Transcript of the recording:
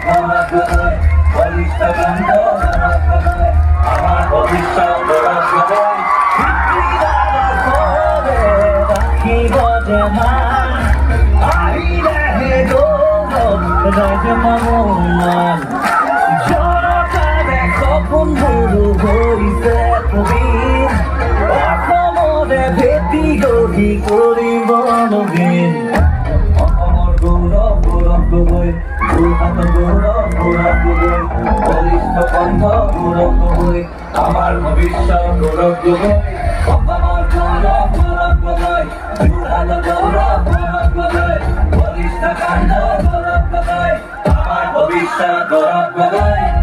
গৌরব গগৈ বলিষ্ঠ কণ্ঠ গৌরব গগৈ আমার ভবিষ্যৎ গৌরব গগৈ রাখিব যে মা আহিলেহে গৌৰৱ ৰাইজে মনোমান জনতাৰে সপোনবোৰো হৈছে প্ৰবীণ অসমৰে ভেটি গঢ়ি কৰিব নবীন অসমৰ গৌৰৱ গৌৰৱ গগৈ যোৰহাটৰ গৌৰৱ গৌৰৱ গগৈ বলিষ্ঠ কণ্ঠ গৌৰৱ গগৈ আমাৰ ভৱিষ্যৎ গৌৰৱ গগৈ অসমৰ গৌৰৱ গৌৰৱ গগৈ যোৰহাটৰ গৌৰৱ গৌৰৱ গগৈ বলিষ্ঠ কণ্ঠ গৌৰৱ গগৈ আমাৰ ভৱিষ্যৎ গৌৰৱ গগৈ